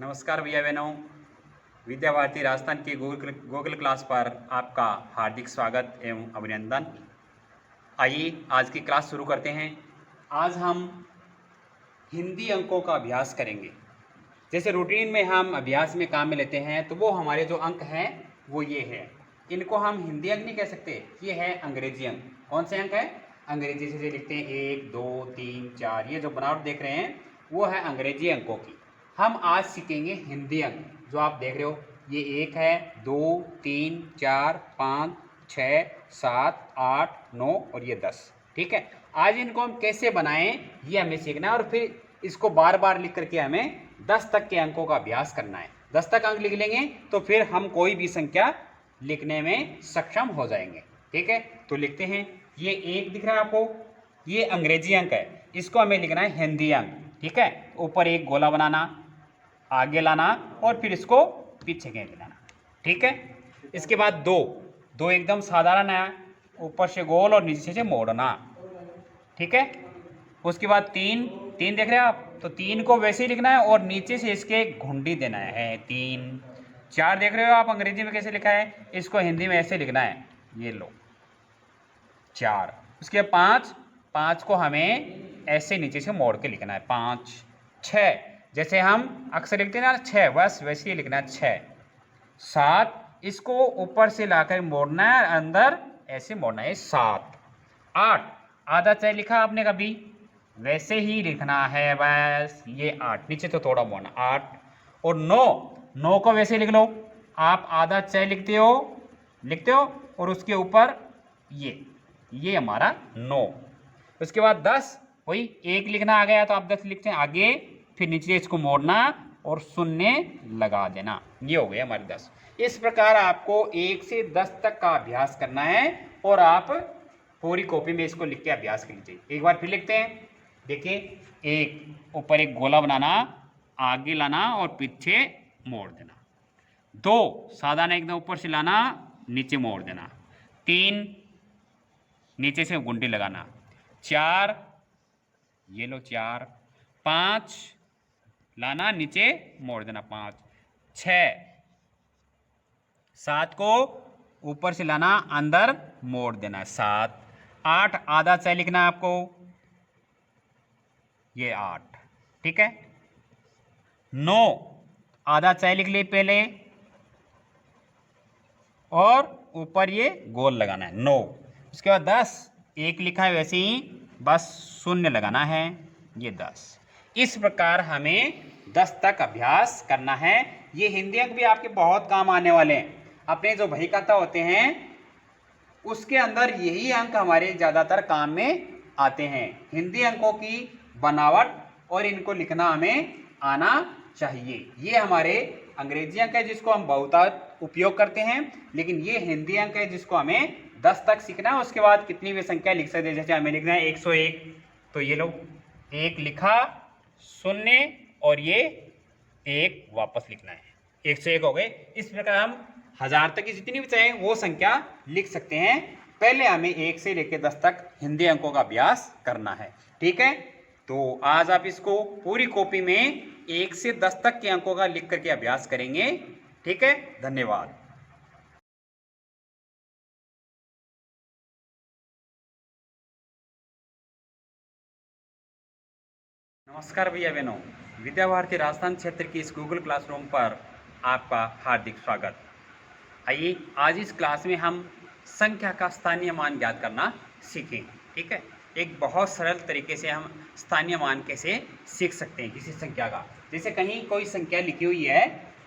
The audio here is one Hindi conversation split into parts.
नमस्कार भैया बहनों, विद्या भारती राजस्थान के गूगल क्लास पर आपका हार्दिक स्वागत एवं अभिनंदन। आइए आज की क्लास शुरू करते हैं। आज हम हिंदी अंकों का अभ्यास करेंगे। जैसे रूटीन में हम अभ्यास में काम में लेते हैं तो वो हमारे जो अंक हैं वो ये है। इनको हम हिंदी अंक नहीं कह सकते, ये है अंग्रेजी अंक। कौन से अंक है? अंग्रेजी से लिखते हैं 1, 2, 3, 4। ये जो बनावट देख रहे हैं वो है अंग्रेजी अंकों की। हम आज सीखेंगे हिंदी अंक। जो आप देख रहे हो ये 1 है, 2, 3, 4, 5, 6, 7, 8, 9 और ये 10। ठीक है, आज इनको हम कैसे बनाएं ये हमें सीखना है और फिर इसको बार बार लिख करके हमें 10 तक के अंकों का अभ्यास करना है। 10 तक अंक लिख लेंगे तो फिर हम कोई भी संख्या लिखने में सक्षम हो जाएंगे। ठीक है, तो लिखते हैं। ये 1 दिख रहा है आपको, ये अंग्रेजी अंक है, इसको हमें लिखना है हिंदी अंक। ठीक है, ऊपर एक गोला बनाना, आगे लाना और फिर इसको पीछे खींच लाना। ठीक है, इसके बाद 2 एकदम साधारण है, ऊपर से गोल और नीचे से मोड़ना। ठीक है, उसके बाद 3 देख रहे हैं आप, तो 3 को वैसे ही लिखना है और नीचे से इसके घुंडी देना है 3। 4 देख रहे हो आप, अंग्रेजी में कैसे लिखा है, इसको हिंदी में ऐसे लिखना है, ये लो 4। उसके बाद 5 को हमें ऐसे नीचे से मोड़ के लिखना है 5। 6 जैसे हम अक्सर लिखते हैं ना 6, बस वैसे ही लिखना है 6। 7 इसको ऊपर से लाकर मोड़ना है, अंदर ऐसे मोड़ना है 7। 8 आधा चाहे लिखा आपने कभी, वैसे ही लिखना है बस, ये 8 नीचे तो थोड़ा मोड़ना 8। और 9 को वैसे लिख लो, आप आधा चाहे लिखते हो और उसके ऊपर ये हमारा 9। उसके बाद 10 वही 1 लिखना आ गया तो आप 10 लिखते हैं आगे, फिर नीचे इसको मोड़ना और शून्य लगा देना, ये हो गया हमारे 10। इस प्रकार आपको 1 से 10 तक का अभ्यास करना है और आप पूरी कॉपी में इसको लिख के अभ्यास कर लीजिए। एक बार फिर लिखते हैं, देखिए 1 ऊपर एक गोला बनाना, आगे लाना और पीछे मोड़ देना। 2 साधारण एकदम ऊपर से लाना, नीचे मोड़ देना। 3 नीचे से गुंडी लगाना। 4 ये लो 4। 5 लाना, नीचे मोड़ देना 5। 6 7 को ऊपर से लाना, अंदर मोड़ देना 7। 8 आधा चाहे लिखना है आपको, ये 8। ठीक है, 9 आधा चाहे लिख ले पहले और ऊपर ये गोल लगाना है 9। उसके बाद 10 1 लिखा है वैसे ही, बस शून्य लगाना है, ये 10। इस प्रकार हमें 10 तक अभ्यास करना है। ये हिंदी अंक भी आपके बहुत काम आने वाले हैं। अपने जो बही खाता होते हैं उसके अंदर यही अंक हमारे ज़्यादातर काम में आते हैं। हिंदी अंकों की बनावट और इनको लिखना हमें आना चाहिए। ये हमारे अंग्रेजी अंक है जिसको हम बहुत उपयोग करते हैं, लेकिन ये हिंदी अंक है जिसको हमें 10 तक सीखना है। उसके बाद कितनी भी संख्या लिख सकते हैं, जैसे हमें लिखना है 101, तो ये लो 1 लिखा, शून्य और ये 1 वापस लिखना है, 101 हो गए। इस प्रकार हम 1000 तक की जितनी भी चाहें वो संख्या लिख सकते हैं। पहले हमें 1 से लेकर 10 तक हिंदी अंकों का अभ्यास करना है। ठीक है, तो आज आप इसको पूरी कॉपी में 1 से 10 तक के अंकों का लिख करके अभ्यास करेंगे। ठीक है, धन्यवाद। नमस्कार भैया बहनों, विद्या भारती राजस्थान क्षेत्र की इस गूगल क्लासरूम पर आपका हार्दिक स्वागत। आइए आज इस क्लास में हम संख्या का स्थानीय मान ज्ञात करना सीखेंगे। ठीक है, एक बहुत सरल तरीके से हम स्थानीय मान कैसे सीख सकते हैं किसी संख्या का। जैसे कहीं कोई संख्या लिखी हुई है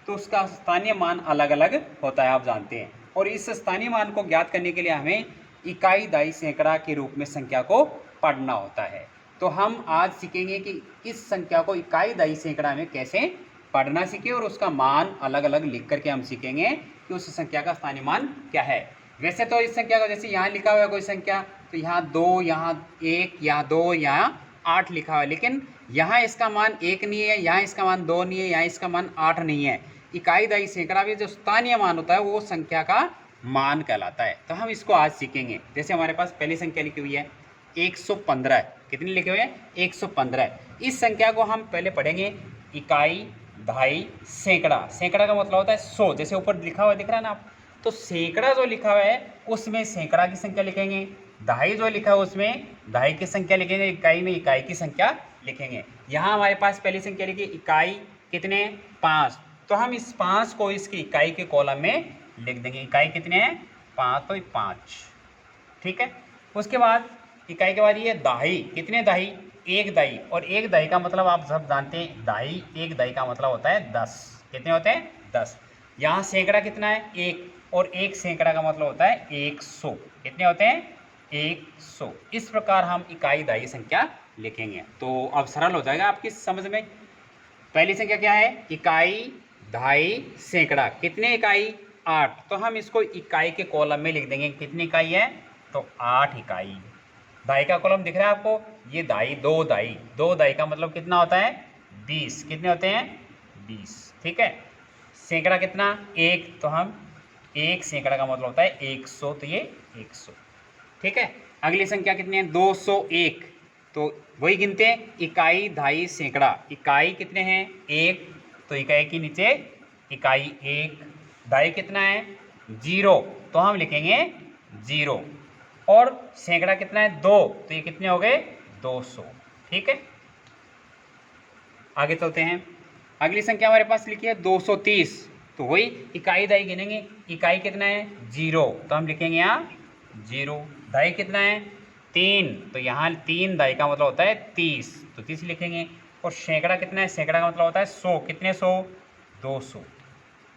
तो उसका स्थानीय मान अलग अलग होता है, आप जानते हैं। और इस स्थानीय मान को ज्ञात करने के लिए हमें इकाई, दाई, सैकड़ा के रूप में संख्या को पढ़ना होता है। तो हम आज सीखेंगे कि इस संख्या को इकाई, दाई, सैकड़ा में कैसे पढ़ना सीखें और उसका मान अलग अलग लिख करके हम सीखेंगे कि उस संख्या का स्थानीय मान क्या है। वैसे तो इस संख्या को जैसे यहाँ लिखा हुआ है कोई संख्या, तो यहाँ 2, यहाँ 1, यहाँ 2, यहाँ 8 लिखा हुआ है, लेकिन यहाँ इसका मान 1 नहीं है, यहाँ इसका मान 2 नहीं है, यहाँ इसका मान 8 नहीं है। इकाई, दाई, सैकड़ा में जो स्थानीय मान होता है वो संख्या का मान कहलाता है। तो हम इसको आज सीखेंगे। जैसे हमारे पास पहली संख्या लिखी हुई है 115 है। कितनी लिखे हुए हैं? 115 है। इस संख्या को हम पहले पढ़ेंगे इकाई, ढाई, सैकड़ा, सैकड़ा का मतलब होता है 100, जैसे ऊपर लिखा हुआ दिख रहा है ना आप, तो सैकड़ा जो लिखा हुआ है उसमें सैकड़ा की संख्या लिखेंगे, ढाई जो लिखा है उसमें ढाई की संख्या लिखेंगे, इकाई में इकाई की संख्या लिखेंगे। यहाँ हमारे पास पहली संख्या लिखी इकाई कितने 5, तो हम इस 5 को इसकी इकाई के कॉलम में लिख देंगे। इकाई कितने हैं 5, तो 5, ठीक है। उसके बाद इकाई के बाद ये दहाई, कितने दहाई, एक दहाई, और एक दहाई का मतलब आप सब जानते हैं, दहाई एक दहाई का मतलब होता है 10, कितने होते हैं 10। यहाँ सैकड़ा कितना है 1, और एक सैकड़ा का मतलब होता है 100, कितने होते हैं 100। इस प्रकार हम इकाई दहाई संख्या लिखेंगे, तो अब सरल हो जाएगा आपकी समझ में। पहली संख्या क्या है इकाई दहाई सैकड़ा, कितने इकाई 8, तो हम इसको इकाई के कॉलम में लिख देंगे, कितनी इकाई है तो 8 इकाई। दहाई का कॉलम दिख रहा है आपको, ये दहाई, दो दहाई, दो दहाई का मतलब कितना होता है 20, कितने होते हैं 20, ठीक है। सैकड़ा कितना 1, तो हम एक सैकड़ा का मतलब होता है 100, तो ये 100, ठीक है। अगली संख्या कितनी है 201, तो वही गिनते हैं इकाई दहाई सैकड़ा, इकाई कितने हैं 1, तो इकाई के नीचे इकाई 1, दहाई कितना है 0, तो हम लिखेंगे 0, और सैकड़ा कितना है 2, तो ये कितने हो गए 200, ठीक है। आगे चलते हैं, अगली संख्या हमारे पास लिखी है 230, तो वही इकाई दहाई गिनेंगे, इकाई कितना है 0, तो हम लिखेंगे यहाँ 0, दहाई कितना है 3, तो यहाँ 3 दहाई का मतलब होता है 30, तो 30 लिखेंगे। और सैकड़ा कितना है, सैकड़ा का मतलब होता है 100, कितने 100 200,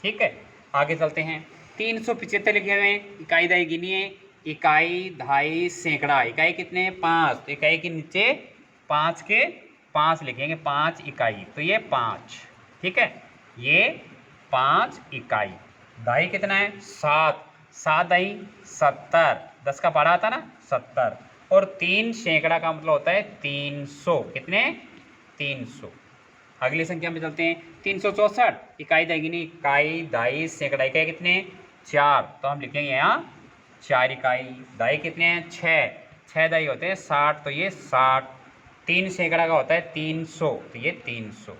ठीक है। आगे चलते हैं 375 लिखे हुए हैं, इकाई दहाई गिनिए, इकाई दहाई सैकड़ा, इकाई कितने 5, तो इकाई के नीचे 5 के 5 लिखेंगे, 5 इकाई, तो ये 5, ठीक है, ये 5 इकाई। दहाई कितना है 7, 7 दहाई 70, 10 का पढ़ा था ना 70, और 3 सैकड़ा का मतलब होता है 300, कितने 300। अगली संख्या में चलते हैं 364, इकाई दहाई गिनी, इकाई दहाई सैकड़ा, इकाई कितने 4, तो हम लिखेंगे यहाँ 4 इकाई। दहाई कितने हैं 6, 6 दहाई होते हैं 60, तो ये 60, 3 सैकड़ा का होता है 300, तो ये 300।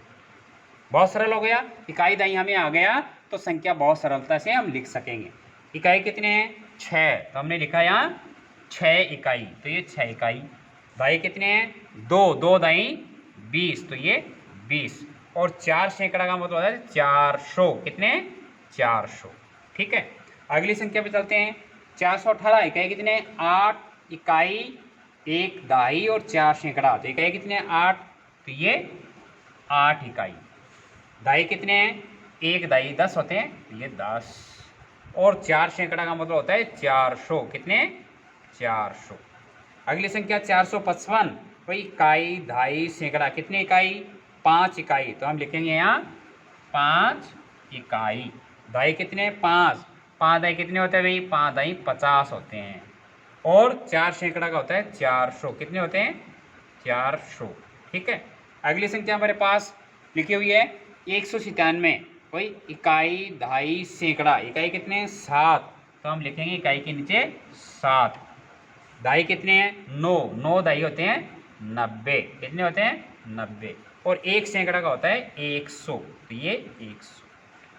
बहुत सरल हो गया, इकाई दहाई हमें आ गया तो संख्या बहुत सरलता से हम लिख सकेंगे। इकाई कितने हैं 6, तो हमने लिखा यहाँ 6 इकाई, तो ये 6 इकाई। दहाई कितने हैं 2, 2 दहाई 20, तो ये 20, और 4 सैकड़ा का मतलब होता है 400, कितने 400, ठीक है। अगली संख्या पे चलते हैं 418, इकाई कितने 8 इकाई, 1 दहाई और 4 सैकड़ा, तो इकाई कितने 8, तो ये 8 इकाई। दहाई कितने हैं 1 दहाई 10 होते हैं, तो ये 10, और 4 सैकड़ा का मतलब होता है 400, कितने 400। अगली संख्या 455, वही इकाई दहाई सैकड़ा, कितने इकाई 5 इकाई, तो हम लिखेंगे यहाँ 5 इकाई। दहाई कितने 5, 5 दहाई कितने होते हैं भाई 5 दहाई 50 होते हैं, और 4 सैकड़ा का होता है 400, कितने होते हैं 400, ठीक है। अगली संख्या हमारे पास लिखी हुई है 197, वही इकाई दहाई सैकड़ा, इकाई कितने हैं 7, तो हम लिखेंगे इकाई के नीचे 7। दहाई कितने हैं 9, 9 दहाई होते हैं 90, कितने होते हैं 90, और 1 सैकड़ा का होता है 100, तो ये 100।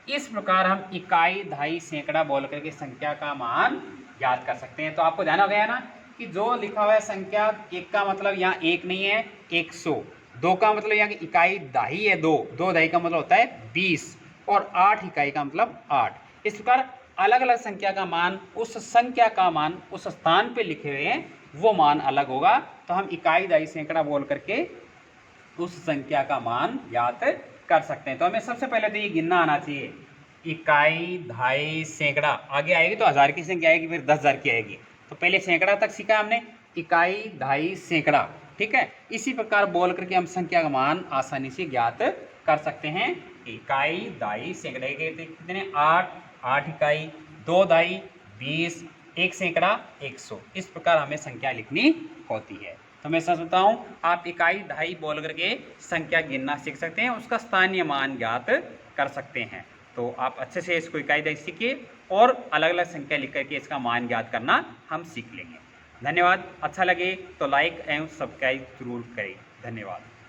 इस प्रकार हम इकाई दहाई सैकड़ा बोल करके संख्या का मान याद कर सकते हैं। तो आपको ध्यान हो गया ना कि जो लिखा हुआ है संख्या 1 का मतलब यहाँ 1 नहीं है 100, 2 का मतलब यहाँ की इकाई दहाई है 2, 2 दहाई का मतलब होता है 20, और 8 इकाई का मतलब 8। इस प्रकार अलग अलग संख्या का मान, उस संख्या का मान उस स्थान पे लिखे हुए हैं वो मान अलग होगा, तो हम इकाई दहाई सैकड़ा बोल करके उस संख्या का मान याद कर सकते हैं। तो हमें सबसे पहले तो ये गिनना आना चाहिए, इकाई दहाई सैकड़ा, आगे आएगी तो 1000 की संख्या आएगी, फिर 10,000 की आएगी, तो पहले सैकड़ा तक सीखा हमने, इकाई दहाई सैकड़ा, ठीक है। इसी प्रकार बोल करके हम संख्या का मान आसानी से ज्ञात कर सकते हैं। इकाई दहाई सैकड़ा कितने 8, 8 इकाई, 2 दहाई 20, 1 सैकड़ा 100, इस प्रकार हमें संख्या लिखनी होती है। तो मैं सच बताऊं, आप इकाई दहाई बोल करके संख्या गिनना सीख सकते हैं, उसका स्थानीय मान ज्ञात कर सकते हैं। तो आप अच्छे से इसको इकाई दहाई सीखिए, और अलग अलग संख्या लिख करके इसका मान ज्ञात करना हम सीख लेंगे। धन्यवाद। अच्छा लगे तो लाइक एवं सब्सक्राइब जरूर करें। धन्यवाद।